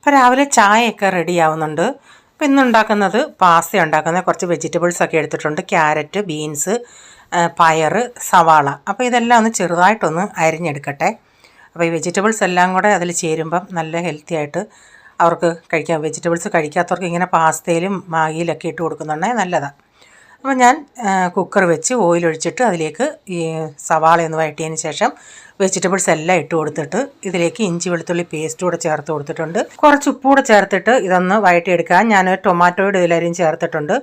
അപ്പോൾ രാവിലെ ചായയൊക്കെ റെഡിയാവുന്നുണ്ട്. അപ്പോൾ ഇന്നുണ്ടാക്കുന്നത് പാസ്ത ഉണ്ടാക്കുന്നത് കുറച്ച് വെജിറ്റബിൾസൊക്കെ എടുത്തിട്ടുണ്ട്. ക്യാരറ്റ്, ബീൻസ്, പയർ, സവാള. അപ്പോൾ ഇതെല്ലാം ഒന്ന് ചെറുതായിട്ടൊന്ന് അരിഞ്ഞെടുക്കട്ടെ. അപ്പോൾ ഈ വെജിറ്റബിൾസ് എല്ലാം കൂടെ അതിൽ ചേരുമ്പം നല്ല ഹെൽത്തി ആയിട്ട് അവർക്ക് കഴിക്കാം. വെജിറ്റബിൾസ് കഴിക്കാത്തവർക്ക് ഇങ്ങനെ പാസ്തയിലും മാഗിയിലൊക്കെ ഇട്ട് കൊടുക്കുന്നുണ്ടെങ്കിൽ നല്ലതാണ്. അപ്പോൾ ഞാൻ കുക്കർ വെച്ച് ഓയിൽ ഒഴിച്ചിട്ട് അതിലേക്ക് ഈ സവാള ഒന്ന് വഴറ്റിയതിന് ശേഷം വെജിറ്റബിൾസ് എല്ലാം ഇട്ട് കൊടുത്തിട്ട് ഇതിലേക്ക് ഇഞ്ചി വെളുത്തുള്ളി പേസ്റ്റ് കൂടെ ചേർത്ത് കൊടുത്തിട്ടുണ്ട്. കുറച്ച് ഉപ്പ് കൂടെ ചേർത്തിട്ട് ഇതൊന്ന് വഴറ്റിയെടുക്കാൻ ഞാൻ ടൊമാറ്റോയുടെ ഇതിലരിയും ചേർത്തിട്ടുണ്ട്.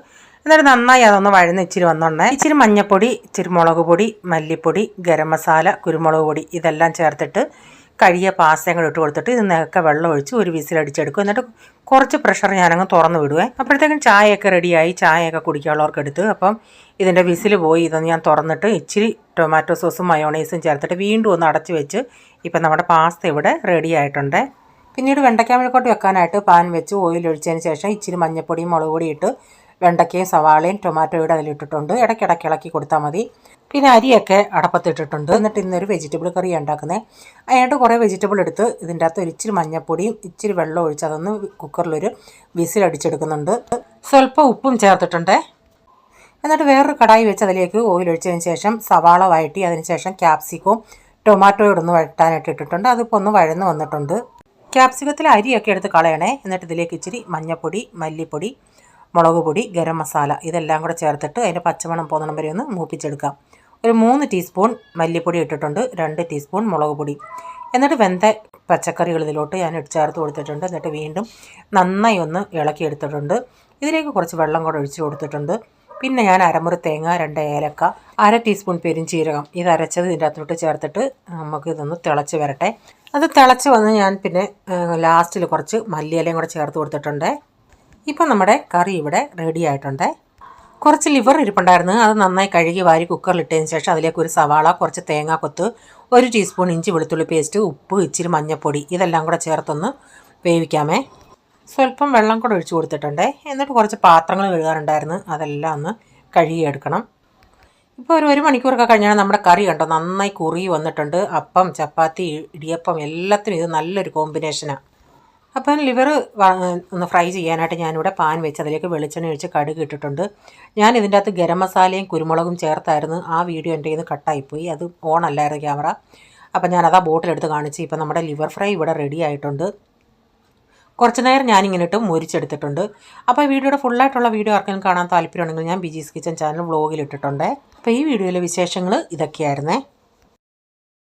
എന്നിട്ട് നന്നായി അതൊന്ന് വഴന്ന് ഇച്ചിരി വന്നോണ്ടേ ഇച്ചിരി മഞ്ഞൾപ്പൊടി, ഇച്ചിരി മുളക് പൊടി, മല്ലിപ്പൊടി, ഗരം മസാല, കുരുമുളക് പൊടി ഇതെല്ലാം ചേർത്തിട്ട് കഴിയ പാസ്തയും കൂടെ ഇട്ട് കൊടുത്തിട്ട് ഇതിനൊക്കെ വെള്ളം ഒഴിച്ച് ഒരു വിസിലടിച്ചെടുക്കും. എന്നിട്ട് കുറച്ച് പ്രഷർ ഞാനങ്ങ് തുറന്ന് വിടുവേ. അപ്പോഴത്തേക്കും ചായയൊക്കെ റെഡിയായി. ചായയൊക്കെ കുടിക്കാനുള്ളവർക്ക് എടുത്ത് അപ്പം ഇതിൻ്റെ വിസിൽ പോയി. ഇതൊന്ന് ഞാൻ തുറന്നിട്ട് ഇച്ചിരി ടൊമാറ്റോ സോസും മയോണൈസും ചേർത്തിട്ട് വീണ്ടും ഒന്ന് അടച്ച് വെച്ച് ഇപ്പം നമ്മുടെ പാസ്ത ഇവിടെ റെഡി ആയിട്ടുണ്ട്. പിന്നീട് വെണ്ടയ്ക്ക മെഴുക്കോട്ട് വെക്കാനായിട്ട് പാൻ വെച്ച് ഓയിൽ ഒഴിച്ചതിന് ശേഷം ഇച്ചിരി മഞ്ഞൾപ്പൊടിയും മുളക് പൊടി ഇട്ട് വെണ്ടയ്ക്കയും സവാളയും ടൊമാറ്റോയുടെ അതിലിട്ടിട്ടുണ്ട്. ഇടയ്ക്കിടയ്ക്ക് ഇളക്കി കൊടുത്താൽ മതി. പിന്നെ അരിയൊക്കെ അടപ്പത്തിട്ടിട്ടുണ്ട്. എന്നിട്ട് ഇന്നൊരു വെജിറ്റബിൾ കറി ഉണ്ടാക്കുന്നത്. അതിനായിട്ട് കുറേ വെജിറ്റബിൾ എടുത്ത് ഇതിൻ്റെ അകത്ത് ഒരു ഇച്ചിരി മഞ്ഞൾപ്പൊടിയും ഇച്ചിരി വെള്ളം ഒഴിച്ച് അതൊന്ന് കുക്കറിലൊരു വിസിലടിച്ചെടുക്കുന്നുണ്ട്. സ്വല്പം ഉപ്പും ചേർത്തിട്ടുണ്ട്. എന്നിട്ട് വേറൊരു കടായി വെച്ച് അതിലേക്ക് ഓയിൽ ഒഴിച്ചതിന് ശേഷം സവാള വഴറ്റി അതിന് ശേഷം ക്യാപ്സിക്കവും ടൊമാറ്റോയോടൊന്ന് വഴറ്റാനായിട്ട് ഇട്ടിട്ടുണ്ട്. അതിപ്പോൾ ഒന്ന് വഴന്ന് വന്നിട്ടുണ്ട്. ക്യാപ്സിക്കത്തിൽ അരിയൊക്കെ എടുത്ത് കളയണേ. എന്നിട്ട് ഇതിലേക്ക് ഇച്ചിരി മഞ്ഞൾപ്പൊടി, മല്ലിപ്പൊടി, മുളക് പൊടി, ഗരം മസാല ഇതെല്ലാം കൂടെ ചേർത്തിട്ട് അതിൻ്റെ പച്ചമണം പോകുന്നിടം വരെ ഒന്ന് മൂപ്പിച്ചെടുക്കാം. ഒരു 3 ടീസ്പൂൺ മല്ലിപ്പൊടി ഇട്ടിട്ടുണ്ട്, 2 ടീസ്പൂൺ മുളക് പൊടി. എന്നിട്ട് വെന്ത പച്ചക്കറികൾ ഇതിലോട്ട് ഞാൻ ചേർത്ത് കൊടുത്തിട്ടുണ്ട്. എന്നിട്ട് വീണ്ടും നന്നായി ഒന്ന് ഇളക്കിയെടുത്തിട്ടുണ്ട്. ഇതിലേക്ക് കുറച്ച് വെള്ളം കൂടെ ഒഴിച്ച് കൊടുത്തിട്ടുണ്ട്. പിന്നെ ഞാൻ അരമുറി തേങ്ങ, 2 ഏലക്ക, 1/2 ടീസ്പൂൺ പെരുംജീരകം ഇത് അരച്ചത് ഇതിൻ്റെ അകത്തോട്ട് ചേർത്തിട്ട് നമുക്ക് ഇതൊന്ന് തിളച്ച് വരട്ടെ. അത് തിളച്ച് വന്ന് ഞാൻ പിന്നെ ലാസ്റ്റിൽ കുറച്ച് മല്ലിയിലയും കൂടെ ചേർത്ത് കൊടുത്തിട്ടുണ്ട്. ഇപ്പം നമ്മുടെ കറി ഇവിടെ റെഡി ആയിട്ടുണ്ട്. കുറച്ച് ലിവർ ഇരിപ്പുണ്ടായിരുന്നു. അത് നന്നായി കഴുകി വാരി കുക്കറിലിട്ടതിന് ശേഷം അതിലേക്ക് ഒരു സവാള, കുറച്ച് തേങ്ങാക്കൊത്ത്, 1 ടീസ്പൂൺ ഇഞ്ചി വെളുത്തുള്ളി പേസ്റ്റ്, ഉപ്പ്, ഇച്ചിരി മഞ്ഞൾപ്പൊടി ഇതെല്ലാം കൂടെ ചേർത്തൊന്ന് വേവിക്കാമേ. സ്വല്പം വെള്ളം കൂടെ ഒഴിച്ച് കൊടുത്തിട്ടുണ്ട്. എന്നിട്ട് കുറച്ച് പാത്രങ്ങൾ കഴുകാറുണ്ടായിരുന്നു. അതെല്ലാം ഒന്ന് കഴുകിയെടുക്കണം. ഇപ്പോൾ ഒരു മണിക്കൂറൊക്കെ കഴിഞ്ഞാൽ നമ്മുടെ കറി കണ്ടോ നന്നായി കുറുകി വന്നിട്ടുണ്ട്. അപ്പം, ചപ്പാത്തി, ഇടിയപ്പം എല്ലാത്തിനും ഇത് നല്ലൊരു കോമ്പിനേഷനാണ്. അപ്പം ലിവർ ഒന്ന് ഫ്രൈ ചെയ്യാനായിട്ട് ഞാനിവിടെ പാൻ വെച്ച് അതിലേക്ക് വെളിച്ചെണ്ണ ഒഴിച്ച് കടുക് ഇട്ടിട്ടുണ്ട്. ഞാൻ ഇതിൻ്റെ അകത്ത് ഗരം മസാലയും കുരുമുളകും ചേർത്തായിരുന്നു. ആ വീഡിയോ എൻ്റെ കയ്യിൽ നിന്ന് കട്ടായിപ്പോയി. അത് ഓൺ അല്ലായിരുന്നു ക്യാമറ. അപ്പം ഞാനത് ആ ബോട്ടിലെടുത്ത് കാണിച്ച്. ഇപ്പം നമ്മുടെ ലിവർ ഫ്രൈ ഇവിടെ റെഡി ആയിട്ടുണ്ട്. കുറച്ച് നേരം ഞാനിങ്ങനെ ഇട്ട് മുരിച്ചെടുത്തിട്ടുണ്ട്. അപ്പോൾ വീഡിയോയുടെ ഫുള്ളായിട്ടുള്ള വീഡിയോ ആർക്കെങ്കിലും കാണാൻ താല്പര്യമുണ്ടെങ്കിൽ ഞാൻ ബിജീസ് കിച്ചൻ ചാനൽ വ്ളോഗിൽ ഇട്ടിട്ടുണ്ട്. അപ്പോൾ ഈ വീഡിയോയിലെ വിശേഷങ്ങൾ ഇതൊക്കെയായിരുന്നേ.